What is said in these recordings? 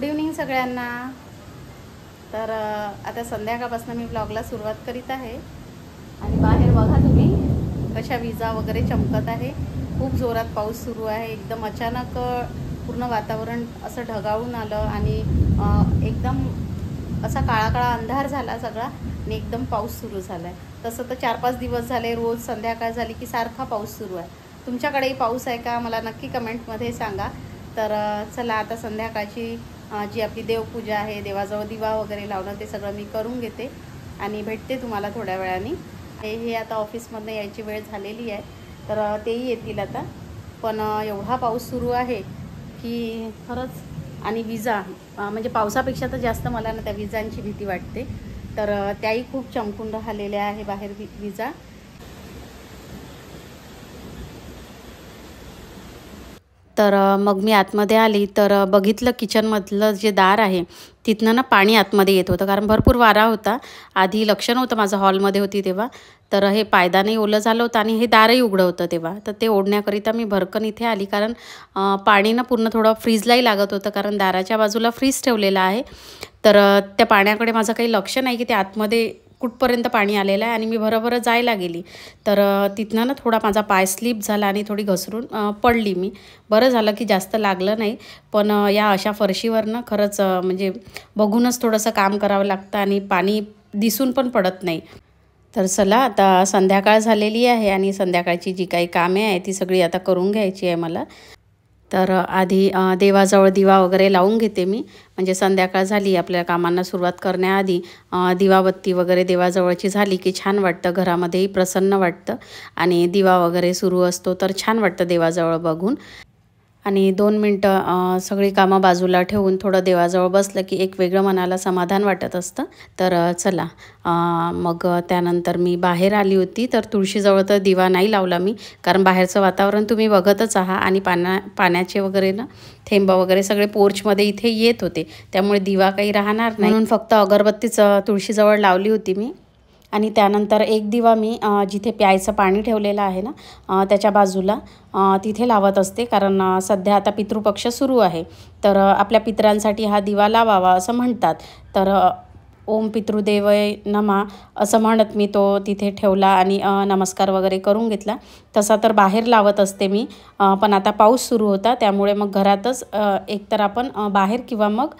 Good evening सगळ्यांना। तर आता संध्याकाळपासून मी ब्लॉगला सुरुवात करीत आहे आणि बाहेर बघा तुम्ही कशा विजा वगैरे चमकत आहे। खूप जोरात पाऊस सुरू आहे। एकदम अचानक पूर्ण वातावरण असं ढगाळून आलं आणि एकदम असा काळा काळा अंधार झाला सगळा आणि एकदम पाऊस सुरू झाला आहे। तसं तर 4-5 दिवस झाले रोज संध्याकाळ झाली की सारखा पाऊस सुरू आहे। तुमच्याकडेही पाऊस आहे का मला नक्की कमेंटमध्ये सांगा। तर चला आता संध्याकाळची जी आपली देवपूजा आहे, देवाजवळ दिवा वगैरे लावणं ते सगळं मी करून घेते आणि भेटते तुम्हाला थोड्या वेळाने। हे आता ऑफिसमधनं यायची वेळ झालेली आहे तर तेही येतील आता। पण एवढा पाऊस सुरू आहे की खरंच, आणि विजा म्हणजे पावसापेक्षा तर जास्त मला ना त्या विजांची भीती वाटते। तर त्याही खूप चमकून राहिलेल्या आहे बाहेर विजा। तर मग मी आतमध्ये आली तर बघितलं किचनमधलं जे दार आहे तिथनं ना पाणी आतमध्ये येत होतं, कारण भरपूर वारा होता। आधी लक्ष नव्हतं माझं, हॉलमध्ये होती तेव्हा। तर हे पायदानही ओलं झालं होतं आणि हे दारही उघडं होतं तेव्हा। तर ते ओढण्याकरिता मी भरकन इथे आली, कारण पाणी ना पूर्ण थोडं फ्रीजलाही लागत होतं, कारण दाराच्या बाजूला फ्रीज ठेवलेला आहे। तर त्या पाण्याकडे माझं काही लक्ष नाही की ते आतमध्ये कुठपर्यंत पाणी आलेलं आहे आणि मी भरभर जायला गेली तर तिथनं ना थोडा माझा पाय स्लिप झाला आणि थोडी घसरून पडली मी। बरं झालं की जास्त लागलं नाही, पण या अशा फरशीवरनं खरंच म्हणजे बघूनच थोडंसं काम करावं लागतं आणि पाणी दिसून पण पडत नाही। तर चला आता संध्याकाळ झालेली आहे आणि संध्याकाळची जी काही कामे आहे ती सगळी आता करून घ्यायची आहे मला। तर आधी देवाजवळ दिवा वगैरे लावून घेते मी, म्हणजे संध्याकाळ झाली आपल्या कामांना सुरुवात करण्याआधी दिवाबत्ती वगैरे देवाजवळची झाली की छान वाटतं, घरामध्येही प्रसन्न वाटतं आणि दिवा वगैरे सुरू असतो तर छान वाटतं देवाजवळ बघून। आणि 2 मिनटं सगळी कामं बाजूला ठेवून थोडं देवाजवळ बसलं की एक वेगळं मनाला समाधान वाटत असतं। तर चला मग त्यानंतर मी बाहेर आली होती। तर तुळशीजवळ तर दिवा नाही लावला मी, कारण बाहेरचं वातावरण तुम्ही बघतच आहात आणि पाण्याचे वगैरे ना थेंब वगैरे सगळे पोर्चमध्ये इथे येत होते, त्यामुळे दिवा काही राहणार नाही म्हणून फक्त अगरबत्तीच तुळशीजवळ लावली होती मी। आणि त्यानंतर एक दिवा मी जिथे प्यायचं पाणी ठेवलेलं आहे ना त्याच्या बाजूला तिथे लावत असते, कारण सध्या आता पितृपक्ष सुरू आहे तर आपल्या पितरांसाठी हा दिवा लावावा असं म्हणतात। तर ओम पितृदेवय नमः असं म्हणत मी तो तिथे ठेवला आणि नमस्कार वगैरे करून घेतला। तसा तर बाहेर लावत असते मी, पण आता पाऊस सुरू होता त्यामुळे मग घरातच एकतर आपण बाहेर किंवा मग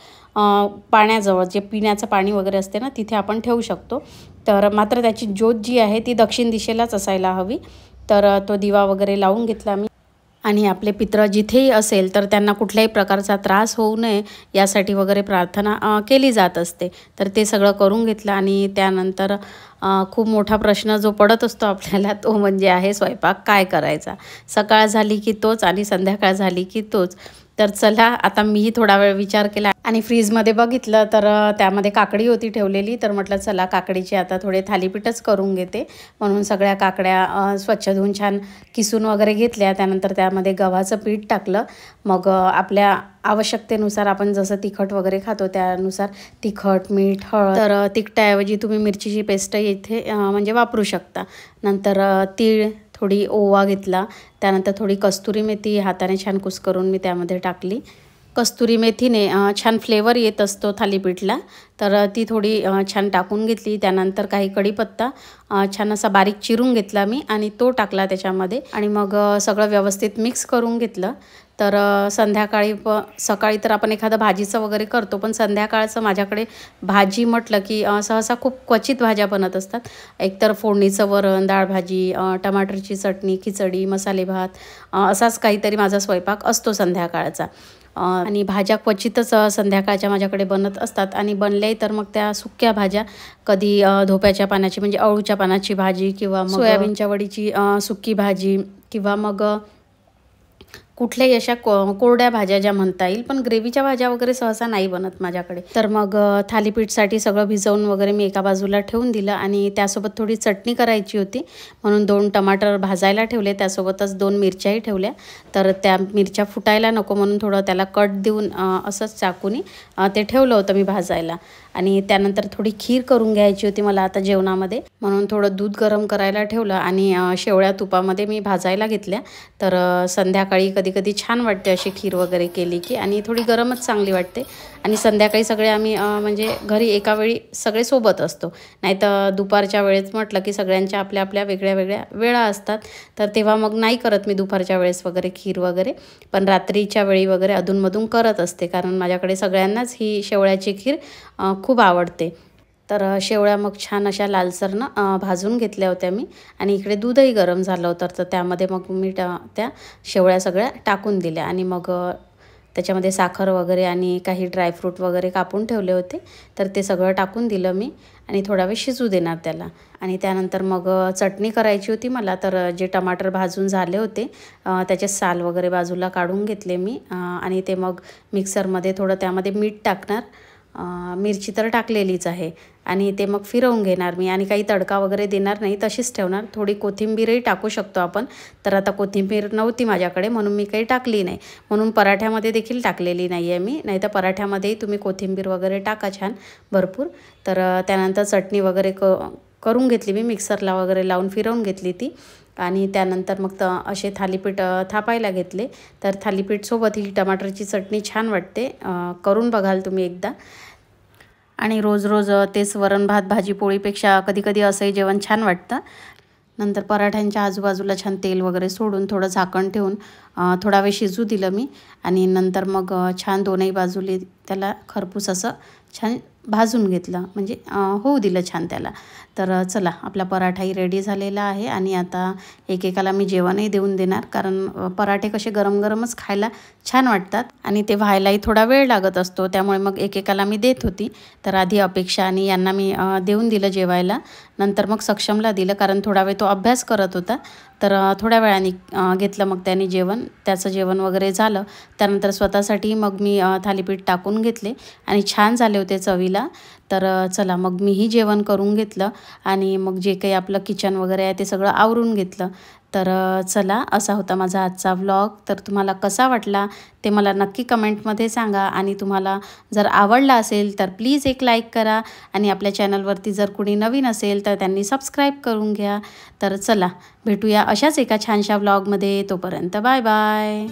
पाण्याजवळ जे पिण्याचं पाणी वगैरे असते ना तिथे आपण ठेवू शकतो। तर मात्र त्याची ज्योत जी आहे ती दक्षिण दिशेलाच असायला हवी। तर तो दिवा वगैरे लावून घेतला मी आणि आपले पित्र जिथेही असेल तर त्यांना कुठल्याही प्रकारचा त्रास होऊ नये यासाठी वगैरे प्रार्थना केली जात असते। तर ते सगळं करून घेतलं आणि त्यानंतर खूप मोठा प्रश्न जो पडत असतो आपल्याला तो म्हणजे आहे स्वयंपाक काय करायचा। सकाळ झाली की तोच आणि संध्याकाळ झाली की तोच। तर चला आता मीही थोडा वेळ विचार केला आणि फ्रीजमध्ये बघितलं तर त्यामध्ये काकडी होती ठेवलेली। तर म्हटलं चला काकडीचे आता थोडे थालीपीठच करून घेते, म्हणून सगळ्या काकड्या स्वच्छ धुवून छान किसून वगैरे घेतल्या। त्यानंतर त्यामध्ये गव्हाचं पीठ टाकलं, मग आपल्या आवश्यकतेनुसार आपण जसं तिखट वगैरे खातो त्यानुसार तिखट मीठ हळद, तर तिखटाऐवजी तुम्ही मिरचीची पेस्ट इथे म्हणजे वापरू शकता। नंतर तीळ, थोडी ओवा घेतला, त्यानंतर थोडी कस्तुरी मेथी हाताने छान कुस्करून मी त्यामध्ये टाकली। कस्तुरी मेथीने छान फ्लेवर येत असतो थालीपीठला, तर ती थोडी छान टाकून घेतली। त्यानंतर काही कढीपत्ता छान असा बारीक चिरून घेतला मी आणि तो टाकला त्याच्यामध्ये आणि मग सगळं व्यवस्थित मिक्स करून घेतलं। तर संध्याकाळी सकाळी तर आपण एखादं भाजीचं वगैरे करतो, पण संध्याकाळचं माझ्याकडे भाजी म्हटलं की सहसा खूप क्वचित भाज्या बनत असतात। एकतर फोडणीचं वरण, डाळ भाजी, टमाटरची चटणी, खिचडी, मसाले भात असाच काहीतरी माझा स्वयंपाक असतो संध्याकाळचा। आणि भाज्या क्वचितच संध्याकाळच्या माझ्याकडे बनत असतात आणि बनल्याही तर मग त्या सुक्या भाज्या, कधी धोप्याच्या पानाची म्हणजे अळूच्या पानाची भाजी किंवा मग सोयाबीनच्या वडीची सुकी भाजी किंवा मग कुठल्याही अशा कोरड्या भाज्या ज्या म्हणता येईल, पण ग्रेव्हीच्या भाज्या वगैरे सहसा नाही बनत माझ्याकडे। तर मग थालीपीठसाठी सगळं भिजवून वगैरे मी एका बाजूला ठेवून दिलं आणि त्यासोबत थोडी चटणी करायची होती म्हणून 2 टमाटर भाजायला ठेवले, त्यासोबतच 2 मिरच्याही ठेवल्या। तर त्या मिरच्या फुटायला नको म्हणून थोडं त्याला कट देऊन असंच चाकूनी ते ठेवलं होतं मी भाजायला। आणि त्यानंतर थोडी खीर करून घ्यायची होती मला आता जेवणामध्ये, म्हणून थोडं दूध गरम करायला ठेवलं आणि शेवळ्या तुपामध्ये मी भाजायला घेतल्या। तर संध्याकाळी कधी कधी छान वाटते अशी खीर वगैरे केली की, आणि थोडी गरमच चांगली वाटते आणि संध्याकाळी सगळे आम्ही म्हणजे घरी एका वेळी सगळे सोबत असतो. नाही तर दुपारच्या वेळेस म्हटलं की सगळ्यांच्या आपल्या आपल्या वेगळ्या वेगळ्या वेळा असतात, तर तेव्हा मग नाही करत मी दुपारच्या वेळेस वगैरे खीर वगैरे. पण रात्रीच्या वेळी वगैरे अधूनमधून करत असते, कारण माझ्याकडे सगळ्यांनाच ही शेवळ्याची खीर खूप आवडते. तर शेवळ्या मग छान अशा लालसरनं भाजून घेतल्या होत्या मी, आणि इकडे दूधही गरम झालं होतं, तर त्यामध्ये मग मी त्या शेवळ्या सगळ्या टाकून दिल्या. आणि मग त्याच्यामध्ये साखर वगैरे आणि काही ड्रायफ्रूट वगैरे कापून ठेवले होते, तर ते सगळं टाकून दिलं मी आणि थोडा वेळ शिजू देणार त्याला. आणि त्यानंतर मग चटणी करायची होती मला, तर जे टमाटर भाजून झाले होते त्याचे साल वगैरे बाजूला काढून घेतले मी, आणि ते मग मिक्सरमध्ये थोडं त्यामध्ये मीठ टाकणार, मिरची तर टाकलेलीच आहे, आणि ते मग फिरवून घेणार मी. आणि काही तडका वगैरे देणार नाही, तशीच ठेवणार. थोडी कोथिंबीरही टाकू शकतो आपण, तर आता कोथिंबीर नव्हती माझ्याकडे म्हणून मी काही टाकली नाही, म्हणून पराठ्यामध्ये देखील टाकलेली नाही आहे मी. नाही तर पराठ्यामध्येही तुम्ही कोथिंबीर वगैरे टाका छान भरपूर. तर त्यानंतर चटणी वगैरे करून घेतली मी, मिक्सरला वगैरे लावून फिरवून घेतली ती. आणि त्यानंतर मग असे थालीपीठ थापायला घेतले. तर थालीपीठसोबत ही टमाटरची चटणी छान वाटते, करून बघाल तुम्ही एकदा. आणि रोज रोज तेच वरण भात भाजी पोळीपेक्षा कधीकधी असंही जेवण छान वाटतं. नंतर पराठ्यांच्या आजूबाजूला छान तेल वगैरे सोडून थोडं झाकण ठेवून थोडा वेळ शिजू दिलं मी, आणि नंतर मग छान दोनही बाजूले त्याला खरपूस असं छान भाजून घेतलं, म्हणजे होऊ दिलं छान त्याला. तर चला, आपला पराठाही रेडी झालेला आहे. आणि आता एकेकाला मी जेवणही देऊन देणार, कारण पराठे कसे गरम गरमच खायला छान वाटतात आणि ते व्हायलाही थोडा वेळ लागत असतो, त्यामुळे मग एकेकाला मी देत होती. तर आधी अपेक्षा आणि यांना मी देऊन दिलं जेवायला, नंतर मग सक्षमला दिलं, कारण थोडा वेळ तो अभ्यास करत होता. तर थोड्या वेळाने घेतलं मग त्याने जेवण, त्याचं जेवण वगैरे झालं. त्यानंतर स्वतःसाठी मग मी थालीपीठ टाकून घेतले आणि छान झाले होते चवीला. तर चला, मग मीही जेवण करून घेतलं आणि मग जे काही आपलं किचन वगैरे आहे ते सगळं आवरून घेतलं. तर चला, असा होता माझा आजचा व्लॉग. तर तुम्हाला कसा वाटला ते मला नक्की कमेंटमध्ये सांगा, आणि तुम्हाला जर आवडला असेल तर प्लीज एक लाईक करा, आणि आपल्या चॅनलवरती जर कुणी नवीन असेल तर त्यांनी सबस्क्राईब करून घ्या. तर चला, भेटूया अशाच एका छानशा व्लॉगमध्ये. तोपर्यंत बाय बाय.